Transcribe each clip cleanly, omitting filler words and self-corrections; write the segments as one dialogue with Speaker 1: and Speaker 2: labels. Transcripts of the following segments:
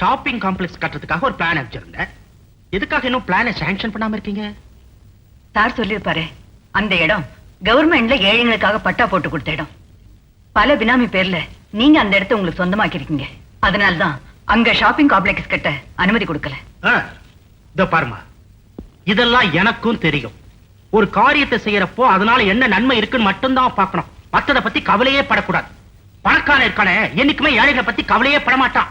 Speaker 1: Shopping complex கட்டுறதுக்காக ஒரு plan அனுப்பிச்சிருந்தேன். எதுக்காக இன்னும் பிளானை சாங்ஷன் பண்ணாம இருக்கீங்க?
Speaker 2: சார் சொல்லிருப்பாரு, அந்த இடம் கவர்மெண்ட்ல ஏழைங்களுக்காக பட்டா போட்டு கொடுத்த இடம். பல பினாமி பேர்ல நீங்க அந்த இடத்தை உங்களுக்கு சொந்தமாக்கிருக்கீங்க. அதனாலதான் அங்க ஷாப்பிங் காம்ப்ளெக்ஸ் கட்ட அனுமதி கொடுக்கல.
Speaker 1: இதோ பாருமா, இதெல்லாம் எனக்கும் தெரியும். ஒரு காரியத்தை செய்யறப்போ அதனால என்ன நன்மை இருக்குன்னு மட்டும்தான் பார்க்கணும். மத்ததை பத்தி கவலையே படக்கூடாது. பணக்காரன் இருக்கானே என்னைக்குமே ஏழைகளை பத்தி கவலையே படமாட்டான்.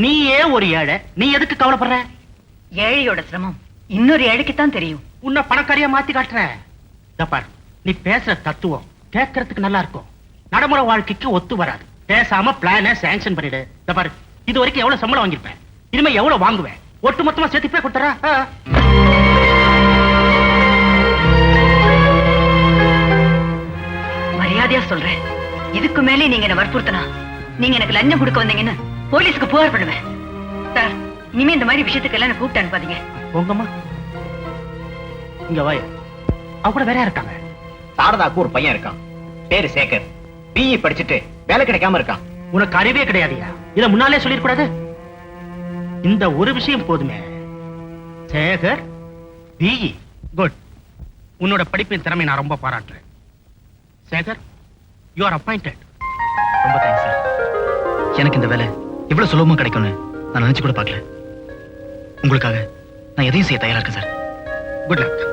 Speaker 1: நீயே ஒரு ஏழை, நீ எதுக்கு கவலைப்படுற?
Speaker 2: ஏழையோட சிரமம் இன்னொரு ஏழைக்குத்தான் தெரியும்.
Speaker 1: உன்னை பணக்காரியா மாத்தி காட்டுற. இதோ பாரு, நீ பேசுற தத்துவம் கேட்கறதுக்கு நல்லா இருக்கும், நடைமுறை வாழ்க்கைக்கு ஒத்து வராது. பேசாம பிளான சாங்ஷன் பண்ணிடு. இதோ பாரு, இது வரைக்கும் எவ்வளவு சம்பளம் வாங்கிருப்பேன், இனிமே எவ்வளவு வாங்குவேன், ஒட்டு மொத்தமா சேர்த்து போய் கொடுத்துறா.
Speaker 2: மரியாதையா சொல்றேன், இதுக்கு மேலே நீங்க என்ன வற்புறுத்தினா நீங்க எனக்கு லஞ்சம் கொடுக்க வந்தீங்கன்னு போலீஸ்க்கு புகார் பண்ணுவேன். சார், இனிமே இந்த மாதிரி விஷயத்துக்கு எல்லாம் கூப்பிட்டு அனுப்பாதீங்க.
Speaker 1: உங்கம்மா இங்க வாய, அவ கூட வேற இருக்காங்க.
Speaker 3: சாரதாக்கு ஒரு பையன் இருக்கான், பேரு சேகர். பிஇ படிச்சுட்டு வேலை கிடைக்காம இருக்கான்.
Speaker 1: உனக்கு அறிவே கிடையாதுயா, இத முன்னாலே சொல்லிருக்கூடாது. இந்த ஒரு விஷயம் போதுமே. Sekar B E, good. உன்னோட படிப்பின் திறமை நான் ரொம்ப பாராட்டுறேன். Sekar, you are appointed.
Speaker 4: ரொம்ப தேங்க்ஸ் சார். எனக்கு இந்த வேலை இவ்வளவு சுலபமா கிடைக்கும்னு நான் நினைச்சு கூட பார்க்கல. உங்களுக்காக நான் எதையும் செய்ய தயாரா இருக்கேன் சார்.
Speaker 1: Good luck.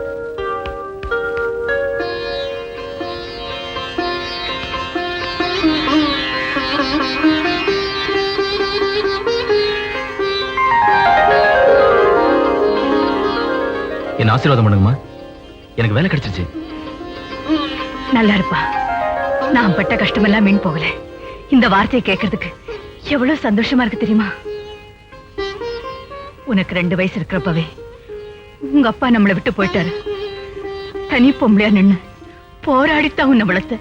Speaker 4: என்ன ஆசீர்வாதம் பண்ணுங்கம்மா, எனக்கு வேலை கிடைச்சிருச்சு.
Speaker 2: நல்லா இருப்பா. நான் பட்ட கஷ்டமெல்லாம் மீன் போகல. இந்த வார்த்தையை கேட்கறதுக்கு எவ்வளவு சந்தோஷமா இருக்கு தெரியுமா? உனக்கு 2 வயசு இருக்கிறப்பவே உங்க அப்பா நம்மளை விட்டு போயிட்டாரு. தனி பொம்பளையா நின்னு போராடித்தான் உன்னை வளர்த்த.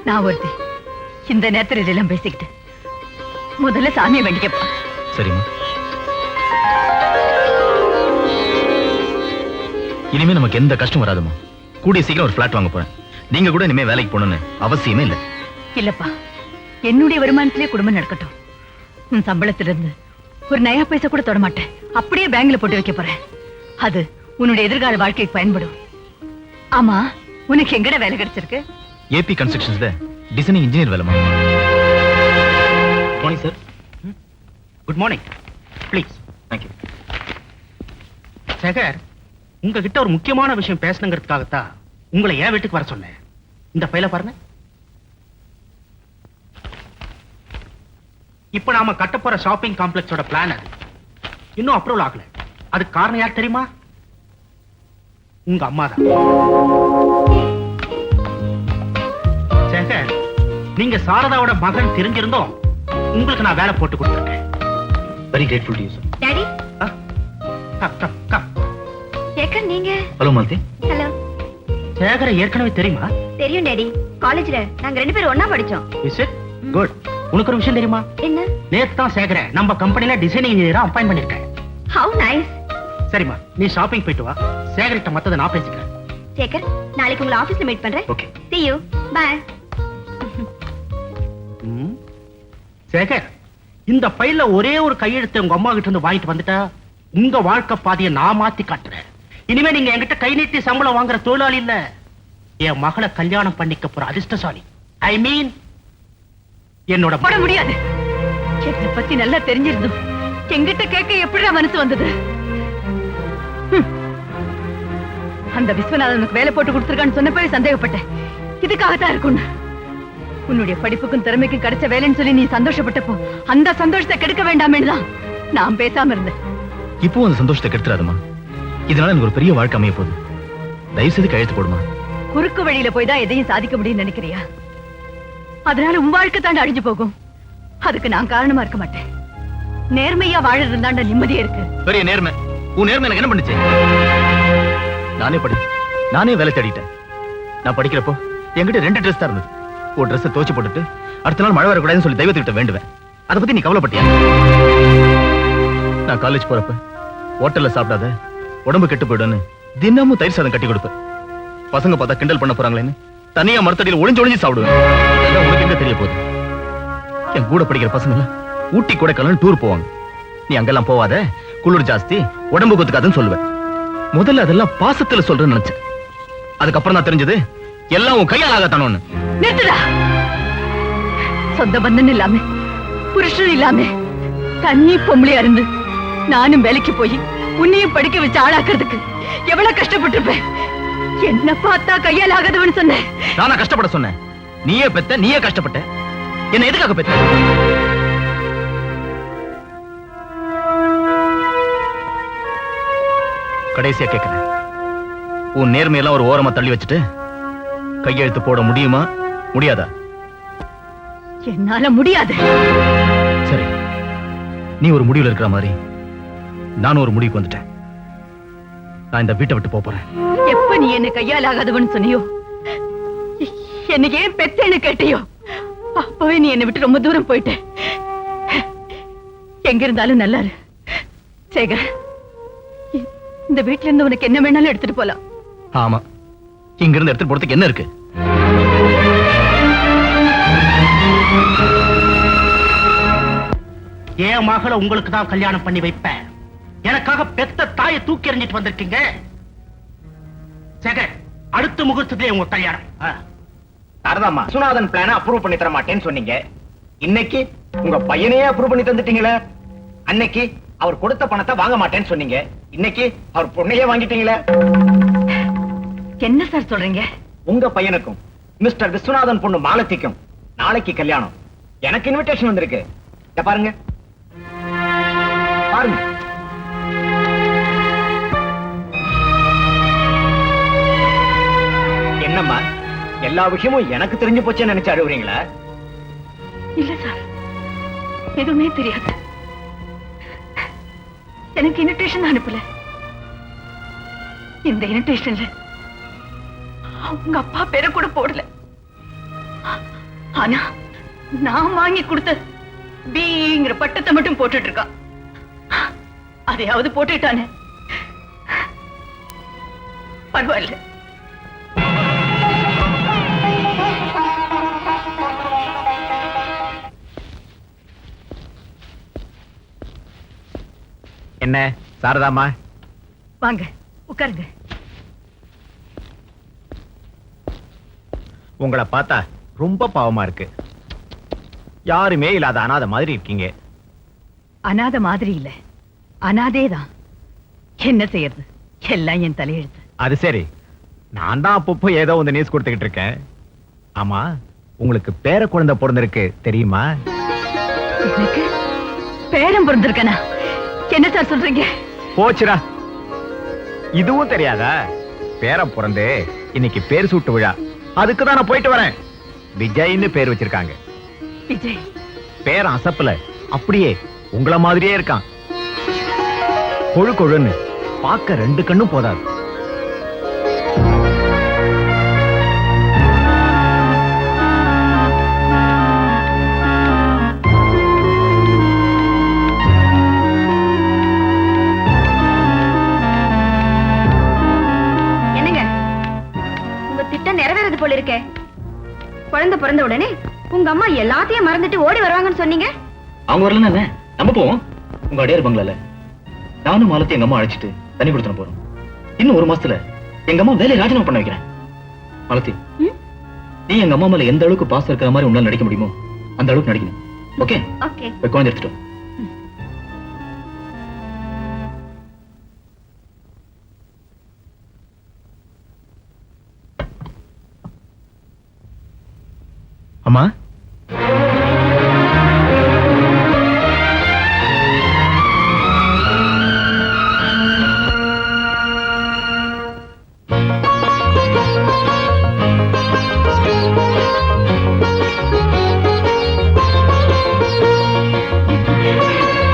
Speaker 2: நான் ஒருத்தி இந்த நேரத்தில் இதெல்லாம் பேசிக்கிட்டு முதல்ல சாமியை வேண்டிக்கப்பா.
Speaker 4: சரிம்மா, இனிமே நமக்கு எந்த கஷ்டம் வராதுமா. கூடிய சீக்கிரம் ஒரு பிளாட் வாங்க போறேன். நீங்க கூட இனிமே வேலைக்கு போகணும்னு அவசியமே இல்லை.
Speaker 2: இல்லப்பா, என்னுடைய வருமானத்திலே குடும்பம் நடக்கட்டும். உன் சம்பளத்திலிருந்து ஒரு நயா பைசா கூட தொட மாட்டேன். அப்படியே பேங்க்ல போட்டு வைக்க போறேன். அது உன்னுடைய எதிர்கால வாழ்க்கைக்கு பயன்படும். ஆமா, உனக்கு எங்கட வேலை கிடைச்சிருக்கு?
Speaker 4: ஏபி கன்ஸ்ட்ரக்ஷன்ஸ்ல டிசைனிங் இன்ஜினியர் வேலைமா. Morning sir.
Speaker 1: Good morning. Please.
Speaker 4: Thank you.
Speaker 1: Sekar, உங்ககிட்ட ஒரு முக்கியமான விஷயம் பேசணுங்கிறதுக்காகத்தான் உங்களை ஏன் வீட்டுக்கு வர சொன்னேன். இந்த ஃபைலை பாருங்க. இப்ப நாம கட்ட போற ஷாப்பிங் காம்ப்ளெக்ஸோட பிளான் அது இன்னும் அப்ரூவல் ஆகல. அதுக்கு காரணம் யார் தெரியுமா? உங்க அம்மா தான். சேகர், நீங்க சாரதாவோட மகன் தெரிஞ்சிருந்தோம் உங்களுக்கு நான் வேலை போட்டு கொடுத்துருக்கேன்.
Speaker 4: Very grateful to you sir.
Speaker 5: Daddy, Sekar நீங்க?
Speaker 4: ஹலோ மாலதி.
Speaker 5: ஹலோ.
Speaker 1: சேகரை ஏற்கனவே தெரியுமா?
Speaker 5: தெரியும் டாடி. காலேஜ்ல நாங்க 2 பேரும் ஒண்ணா படிச்சோம்.
Speaker 1: Is it good. உனக்கு ஒரு விஷயம் தெரியுமா?
Speaker 5: என்ன?
Speaker 1: நேத்து தான் சேகரை நம்ம கம்பெனில டிசைனிங் இன்ஜினியரா அப்பாயிண்ட் பண்ணிருக்கேன்.
Speaker 5: How nice.
Speaker 1: சரிம்மா, நீ ஷாப்பிங் போயிட்டு வா. சேகர்கிட்ட மத்தத நான் பேசிக்கிறேன்.
Speaker 5: சேகர், நாளைக்கு உங்களை ஆபீஸ்ல மீட் பண்றேன்.
Speaker 4: Okay.
Speaker 5: See you. Bye.
Speaker 1: Sekar, இந்த ஃபைல்ல ஒரே ஒரு கையெழுத்து உங்க அம்மா கிட்ட இருந்து வாங்கிட்டு வந்துட்டா உங்க வாழ்க்கை பாதையை நான் மாத்தி காட்டுறேன். இனிமே நீங்க என்கிட்ட கை நீட்டி சம்பளம் வாங்குற தொழிலாளி இல்ல, என் மகளை கல்யாணம் பண்ணிக்க போற அதிர்ஷ்டசாலி. ஐ மீன் என்னோட
Speaker 2: போட முடியாது. என்னை பத்தி நல்லா தெரிஞ்சிருந்தோம் எங்கிட்ட கேட்க எப்படிடா மனசு வந்தது? அந்த விஸ்வநாதனுக்கு வேலை போட்டு கொடுத்துருக்கான்னு சொன்ன போய் சந்தேகப்பட்டேன். இதுக்காகத்தான் இருக்கும். உன்னுடைய படிப்புக்கும் திறமைக்கும் கிடைச்ச வேலைன்னு சொல்லி நீ சந்தோஷப்பட்டப்போ அந்த சந்தோஷத்தை கெடுக்க வேண்டாமேன்னு தான் நான் பேசாம இருந்தேன்.
Speaker 4: இப்போ அந்த சந்தோஷத்தை கெடுத்துறாதமா. இதனால எனக்கு ஒரு பெரிய வாழ்க்கை அமைய போகுது. தயவு செய்து கையெழுத்து போடுமா.
Speaker 2: குறுக்கு வழியில போய் தான் எதையும் சாதிக்க முடியும்னு நினைக்கிறியா? அதனால உன் வாழ்க்கை தாண்ட அழிஞ்சு போகும். அதுக்கு நான் காரணமா இருக்க மாட்டேன். நேர்மையா வாழறது தாண்ட நிம்மதியா இருக்கு.
Speaker 4: பெரிய நேர்மை. உன் நேர்மை எனக்கு என்ன பண்ணுச்சு? நானே வேலை தேடிட்டேன். நான் படிக்கிறப்போ என்கிட்ட 2 ட்ரெஸ் தான் இருந்தது. ஒரு ட்ரெஸ் தோச்சு போட்டுட்டு அடுத்த நாள் மழை வரக்கூடாதுன்னு சொல்லி தெய்வத்திட்ட வேண்டுவேன். அதை பத்தி நீ கவலைப்பட்டியா? நான் காலேஜ் போறப்ப ஹோட்டல்ல சாப்பிடாத உடம்பு கெட்டு போயிடுன்னு தினமும் தயிர் சாதம் கட்டி கொடுப்பேன். பசங்க பார்த்தா கிண்டல் பண்ண போறாங்களேன்னு தனியா மரத்தடியில் ஒளிஞ்சு சாப்பிடுவேன். இதெல்லாம் உனக்கு எங்க தெரிய போகுது? என் கூட படிக்கிற பசங்க எல்லாம் ஊட்டி கொடைக்கானல் டூர் போவாங்க. நீ அங்கெல்லாம் போவாத, குளிர் ஜாஸ்தி, உடம்பு கொத்துக்காதுன்னு சொல்லுவேன். முதல்ல அதெல்லாம் பாசத்துல சொல்றேன்னு நினைச்சேன். அதுக்கப்புறம் தான் தெரிஞ்சது எல்லாம் உன் கையால் ஆகத்தானோன்னு.
Speaker 2: நிறுத்துடா. சொந்த பந்தன் இல்லாம, புருஷன் இல்லாம, தண்ணி பொம்பளையா இருந்து நானும் வேலைக்கு போய் உன்னையும் படிக்க வச்சு ஆளாக்குறதுக்கு எவ்வளவு கஷ்டப்பட்டிருப்பேன். என்ன பார்த்தா கையால் ஆகாதவன்னு சொன்னேன்.
Speaker 4: நானா கஷ்டப்பட சொன்னேன்? நீயே பெத்த, நீயே கஷ்டப்பட்ட. என்ன எதுக்காக பெத்த? கடைசியா கேட்கிறேன், உன் நேர்மையெல்லாம் ஒரு ஓரமா தள்ளி வச்சுட்டு கையெழுத்து போட முடியுமா, முடியாதா?
Speaker 2: என்னால முடியாது.
Speaker 4: சரி, நீ ஒரு முடிவுல இருக்கிற மாதிரி நானும் ஒரு முடிவுக்கு வந்துட்டேன். நான் இந்த வீட்டை விட்டு போறேன்.
Speaker 2: எப்ப நீ என்ன கையால் ஆகாதவன்னு சொன்னியோ, என்ன ஏன் பெத்தேன்னு கேட்டியோ, அப்பவே நீ என்னை விட்டு ரொம்ப தூரம் போயிட்ட. எங்க இருந்தாலும் நல்லா இரு சேகர். இந்த வீட்டுல இருந்து உனக்கு என்ன வேணாலும் எடுத்துட்டு போலாம்.
Speaker 4: ஆமா, இங்க இருந்து எடுத்துட்டு போறதுக்கு என்ன இருக்கு?
Speaker 1: என் மகளை உங்களுக்கு தான் கல்யாணம் பண்ணி வைப்பேன். எனக்காக பெத்த தாயை தூக்கி எறிஞ்சிட்டு வந்திருக்கீங்க. சேகர், அடுத்த முகூர்த்தத்திலே உங்க கல்யாணம்.
Speaker 3: சாரதாம்மா, விஸ்வநாதன் பிளான அப்ரூவ் பண்ணி தர மாட்டேன்னு சொன்னீங்க. இன்னைக்கு உங்க பையனையே அப்ரூவ் பண்ணி தந்துட்டீங்களே. அன்னைக்கு அவர் கொடுத்த பணத்தை வாங்க மாட்டேன்னு சொன்னீங்க. இன்னைக்கு அவர் பொண்ணையே வாங்கிட்டீங்களே.
Speaker 2: என்ன சார் சொல்றீங்க?
Speaker 3: உங்க பையனுக்கும் மிஸ்டர் விஸ்வநாதன் பொண்ணு மாலத்திக்கும் நாளைக்கு கல்யாணம். எனக்கு இன்விடேஷன் வந்திருக்கு. இத பாருங்க பாருங்க. என்னம்மா, எல்லா விஷயமும் எனக்கு தெரிஞ்சு போச்சேன்னு நினைச்சு அழுவுறீங்களா?
Speaker 2: இல்ல சார், எதுவுமே தெரியாது. எனக்கு இன்விடேஷன் அனுப்பல. இந்த இன்விடேஷன்ல உங்க அப்பா பேரை கூட போடல. ஆனா நான் வாங்கி கொடுத்த பிங்கிற பட்டத்தை மட்டும் போட்டுட்டு இருக்கான். அதையாவது போட்டுட்டானே, பரவாயில்ல.
Speaker 3: என்ன சாரதாம்மா,
Speaker 2: வாங்க உட்காருங்க.
Speaker 3: உங்களை பார்த்தா ரொம்ப பாவமா இருக்கு. யாருமே இல்லாத அனாதை மாதிரி இருக்கீங்க.
Speaker 2: அனாத மாதிரி இல்ல, அனாதேதான். என்ன செய்யறது, எல்லாம் என் தலையெழுத்து.
Speaker 3: அது சரி, நான் தான் அப்பப்போ ஏதோ வந்து நியூஸ் கொடுத்துக்கிட்டு இருக்கேன். ஆமா, உங்களுக்கு பேர குழந்தை பிறந்திருக்கு தெரியுமா?
Speaker 2: எனக்கு பேரம் பிறந்திருக்கனா? என்ன சார் சொல்றீங்க?
Speaker 3: போச்சுரா, இதுவும் தெரியாதா? பேர பிறந்து இன்னைக்கு பேர் சூட்டு விழா. அதுக்கு தான் நான் போயிட்டு வரேன். விஜய்னு பேர் வச்சிருக்காங்க.
Speaker 2: விஜய்
Speaker 3: பேர் அசப்பல, அப்படியே உங்கள மாதிரியே இருக்கான். கொழு கொழுன்னு பார்க்க 2 கண்ணும் போதாது.
Speaker 5: என்னங்க, உங்க திட்டம் நிறைவேறது போல இருக்கே. குழந்தை பிறந்த உடனே உங்க அம்மா எல்லாத்தையும் மறந்துட்டு ஓடி வருவாங்கன்னு சொன்னீங்க.
Speaker 4: அவங்க வரலன்னா என்ன, நம்ம போவோம். உங்க அடையார் பங்களால நானும் மாலத்தி எங்க அம்மா அழைச்சிட்டு தண்ணி கொடுத்துன போறோம். இன்னும் 1 மாசத்துல எங்க அம்மா வேலையை ராஜினாமா பண்ண வைக்கிறேன். மாலத்தி, நீ எங்க அம்மா மேல எந்த அளவுக்கு பாசம் இருக்கிற மாதிரி உன்னால நடிக்க முடியுமோ அந்த அளவுக்கு நடிக்கணும். ஓகே?
Speaker 5: ஓகே.
Speaker 4: போய் குழந்தை எடுத்துட்டோம். அம்மா,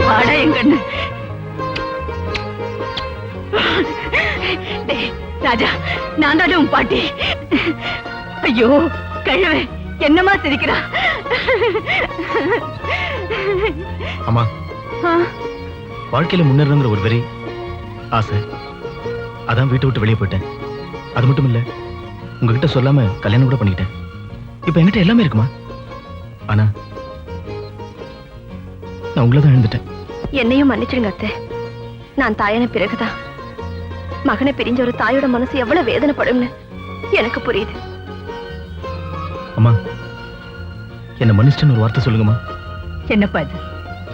Speaker 2: வாடா என் கண்ணு. டேய், ராஜா, நான் தானே உன் பாட்டி. ஐயோ கழுவே, என்னமா சிரிக்கிறா?
Speaker 4: அம்மா, வாழ்க்கையில முன்னேறணுங்கிற ஒரு வெறி ஆசை, அதான் வீட்டை விட்டு வெளியே போயிட்டேன். அது மட்டும் இல்ல, உங்ககிட்ட சொல்லாம கல்யாணம் கூட பண்ணிக்கிட்டேன். இப்ப என்கிட்ட எல்லாமே இருக்குமா? ஆனா நான் உங்களை தான் எழுந்துட்டேன்.
Speaker 5: என்னையும் மன்னிச்சிடுங்க அத்தை. நான் தாயான பிறகுதான் மகனை பிரிஞ்ச ஒரு தாயோட மனசு எவ்வளவு வேதனைப்படும்னு எனக்கு புரியுது.
Speaker 4: அம்மா, என்ன மன்னிச்சிட்டேன்னு ஒரு வார்த்தை சொல்லுங்கம்மா.
Speaker 2: என்னப்பா இது?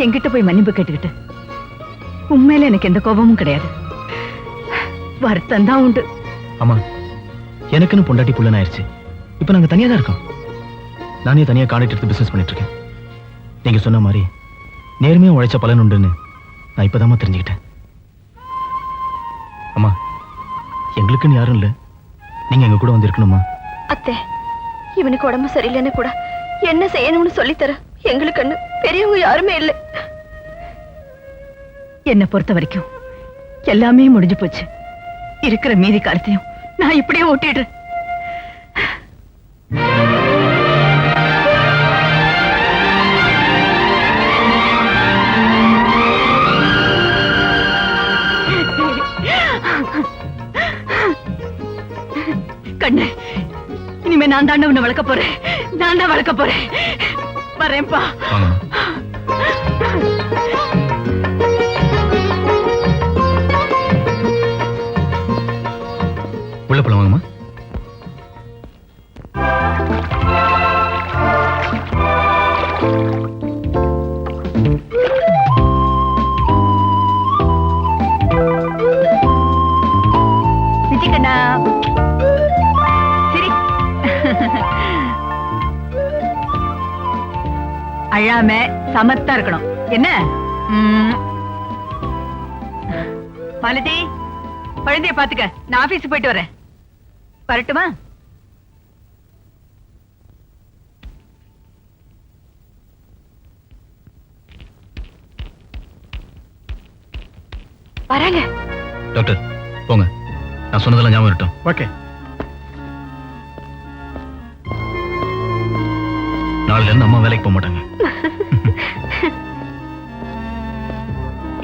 Speaker 2: என்கிட்ட போய் மன்னிப்பு கேட்டுக்கிட்டு உண்மையில எனக்கு எந்த கோபமும் கிடையாது. வருத்தம் தான் உண்டு.
Speaker 4: அம்மா, எனக்குன்னு பொண்டாட்டி புள்ளன் ஆயிடுச்சு. இப்ப நாங்க தனியா தான் இருக்கோம். நானே தனியா கான்ட்ராக்ட் எடுத்து பிசினஸ் பண்ணிட்டு இருக்கேன். நீங்க சொன்ன மாதிரி நேர்மையா உழைச்ச பலன் உண்டுன்னு நான் இப்பதாம்மா தெரிஞ்சுக்கிட்டேன். அம்மா, எங்களுக்குன்னு யாரும் இல்ல, நீங்க எங்க கூட வந்து இருக்கணுமா?
Speaker 5: அத்தை, இவனுக்கு உடம்பு சரியில்லைன்னு கூட என்ன செய்யணும்னு சொல்லித்தர எங்களுக்கு பெரியவங்க யாருமே இல்லை.
Speaker 2: என்னை பொறுத்த வரைக்கும் எல்லாமே முடிஞ்சு போச்சு. இருக்கிற மீதி காலத்தையும் நான் இப்படியே ஓட்டிடுறேன். கண்ணு, இனிமே நான் தாண்ட உன்னை வளர்க்க போறேன். நான் தான் வளர்க்க போறேன். வரேன்ப்பா.
Speaker 4: வாங்கம்மா. உள்ள போலாம் வாங்கம்மா.
Speaker 2: விஜயகண்ணா, சரி. அழாம சமத்தா இருக்கணும். என்ன? மாலதி, குழந்தைய பாத்துக்க. நான் ஆபீஸ் போயிட்டு வரேன். வரட்டுமா?
Speaker 5: வராங்க.
Speaker 4: டாக்டர் போங்க, நான் சொன்னதெல்லாம் ஞாபகம் இருக்கட்டும்.
Speaker 1: ஓகே.
Speaker 4: நாளைல இருந்து அம்மா வேலைக்கு போக மாட்டாங்க.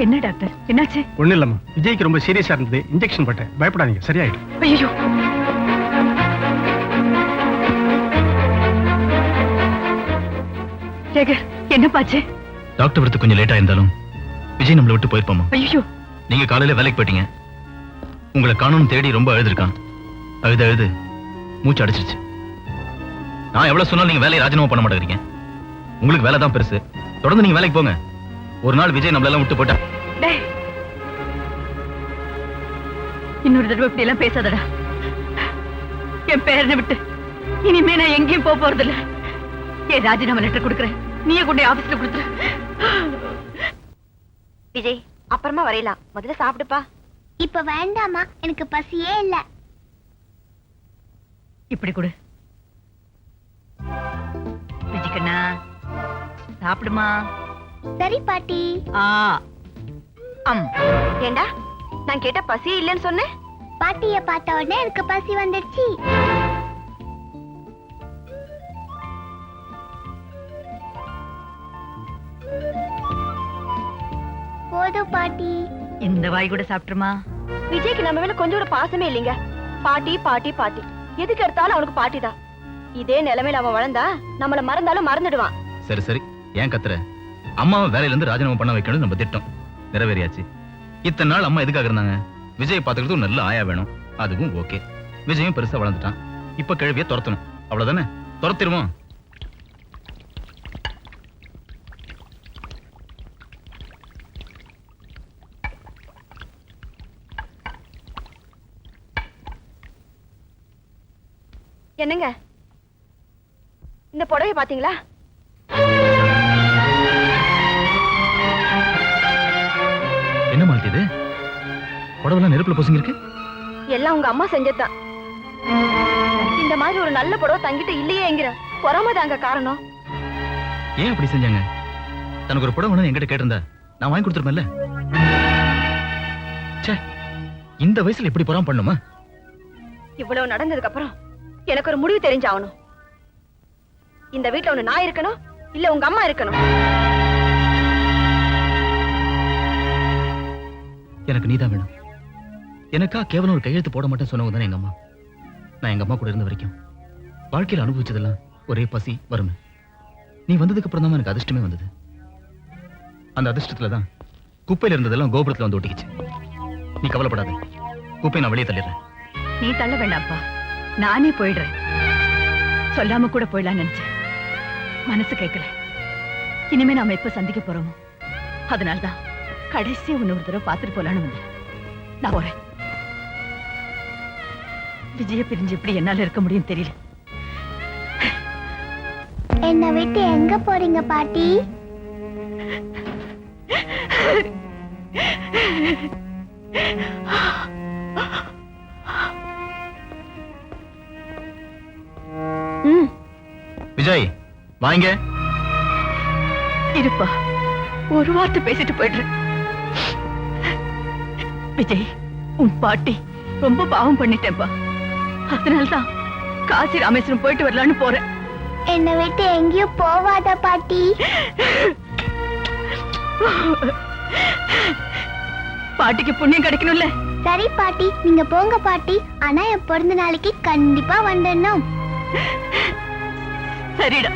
Speaker 2: என்ன டாக்டர், என்னாச்சு?
Speaker 6: ஒண்ணு இல்லம்மா, விஜய்க்கு ரொம்ப சீரியஸா இருந்தது. இன்ஜெக்ஷன் போட்டேன், பயப்படாதீங்க, சரியாயிடும்.
Speaker 2: ஐயோ, சேகர், என்னப்பாச்சு?
Speaker 4: டாக்டர் வரது கொஞ்சம் லேட்டா இருந்தாலும் விஜய் நம்மளை விட்டு போயிருப்பாமா?
Speaker 2: ஐயோ,
Speaker 4: நீங்க காலையில வேலைக்கு போயிட்டீங்க. உங்களை காணணும் தேடி ரொம்ப அழுதுருக்கான். அழுது மூச்சு அடைச்சிருச்சு. நான் எவ்வளவு சொன்னாலும் நீங்க வேலையை ராஜினாமா பண்ண மாட்டேங்கிறீங்க. உங்களுக்கு வேலை தான் பெருசு. தொடர்ந்து நீங்க வேலைக்கு போங்க. ஒரு நாள் விஜய் நம்மளெல்லாம் விட்டு போட்டா.
Speaker 2: டேய், இன்னொரு தடவை இப்படி எல்லாம் பேசாதடா. என் பேரனை விட்டு இனிமே நான் எங்கேயும் போக போறதில்ல. ஏன் ராஜினாமா லெட்டர் கொடுக்குறேன், நீயே கொண்டு ஆபீஸ்ல கொடுத்துரு.
Speaker 5: விஜய், அப்புறமா வரையலாம். முதல்ல சாப்பிடுப்பா.
Speaker 7: இப்ப வேண்டாமா, எனக்கு பசியே இல்ல.
Speaker 2: இப்படி கொடு. விஜிகண்ணா, சாப்பிடுமா.
Speaker 7: சரி பாட்டி.
Speaker 5: ஏண்டா, நான் கேட்ட பசியே இல்லைன்னு சொன்னேன்.
Speaker 7: பாட்டிய பார்த்த உடனே எனக்கு பசி வந்துடுச்சு. போதும் பாட்டி.
Speaker 2: இந்த வாய் கூட சாப்பிட்டுருமா.
Speaker 5: விஜய்க்கு நம்ம மேல கொஞ்சம் கூட பாசமே இல்லைங்க. பாட்டி பாட்டி பாட்டி, எதுக்கு எடுத்தாலும் அவனுக்கு பாட்டி தான். இதே நிலைமையில அவன் வளர்ந்தா நம்மள மறந்தாலும் மறந்துடுவான்.
Speaker 4: சரி சரி, ஏன் கத்துற? அம்மாவை வேலையில இருந்து ராஜினாமா பண்ண வைக்கணும் நம்ம திட்டம் நிறைவேறியாச்சு. இத்தனை நாள் அம்மா எதுக்காக இருந்தாங்க? விஜயை பாத்துக்கிறது நல்ல ஆயா வேணும். அதுவும் ஓகே. விஜயும் பெருசா வளர்ந்துட்டான். இப்ப கிழவிய துரத்தணும், அவ்வளவுதானே? துரத்திருவோம்.
Speaker 5: என்னங்க, இந்த புடவை பாத்தீங்களா?
Speaker 4: என்ன மாலதி இது? புடவெல்லாம் நெருப்புல பொசுங்க இருக்கு.
Speaker 5: எல்லாம் உங்க அம்மா செஞ்சதுதான். இந்த மாதிரி ஒரு நல்ல புடவை தங்கிட்ட இல்லையேங்கிற பொறாம தாங்க காரணம்.
Speaker 4: ஏன் அப்படி செஞ்சாங்க? தனக்கு ஒரு புடவை வேணும்னு என்கிட்ட கேட்டிருந்தா நான் வாங்கி கொடுத்துருப்பேன்ல. ச்சே, இந்த வயசுல இப்படி பொறாம பண்ணுமா?
Speaker 5: இவ்வளவு நடந்ததுக்கு அப்புறம் எனக்கு ஒரு முடிவு தெரிஞ்சாகணும். இந்த வீட்டுல ஒண்ணு நான் இருக்கணும், இல்ல உங்க அம்மா இருக்கணும்.
Speaker 4: எனக்கு நீதான் வேணும். எனக்கா கேவலம் ஒரு கையெழுத்து போட மாட்டேன்னு சொன்னவங்க தானே எங்க அம்மா. நான் எங்க அம்மா கூட இருந்த வரைக்கும் வாழ்க்கையில அனுபவிச்சதெல்லாம் ஒரே பசி வறுமை. நீ வந்ததுக்கு அப்புறம் தான் எனக்கு அதிர்ஷ்டமே வந்தது. அந்த அதிர்ஷ்டத்துல தான் குப்பையில இருந்ததெல்லாம் கோபுரத்துல வந்து ஒட்டிக்கிச்சு. நீ கவலைப்படாத, குப்பையை நான் வெளியே தள்ளிடுறேன்.
Speaker 2: நீ தள்ள வேண்டாம்ப்பா, நானே போயிடுறேன். சொல்லாம கூட போயிடலாம்னு நினைச்சேன், மனசு கேட்கல. இனிமே நாம எப்ப சந்திக்க போறோமோ அதனால்தான் கடைசியா உன்னை ஒரு தடவை பார்த்துட்டு போலான்னு வந்தேன். நான் போறேன். விஜய பிரிஞ்சு எப்படி என்னால இருக்க முடியும் தெரியல.
Speaker 7: என்னை விட்டு எங்க போறீங்க பாட்டி?
Speaker 4: விஜய் வாங்க.
Speaker 2: இருப்பா, ஒரு வார்த்தை பேசிட்டு போயிடுறேன். விஜய், உன் பாட்டி ரொம்ப பாவம் பண்ணிட்டேன்பா. அதனால்தான் காசி ராமேஸ்வரம் போயிட்டு வரலான்னு போறேன்.
Speaker 7: என்னை விட்டு எங்கேயும் போவாத பாட்டி.
Speaker 2: பாட்டிக்கு புண்ணியம் கிடைக்கணும்ல.
Speaker 7: சரி பாட்டி, நீங்க போங்க பாட்டி. ஆனா என் பிறந்த நாளைக்கு கண்டிப்பா வந்துடணும்.
Speaker 2: சரிடா.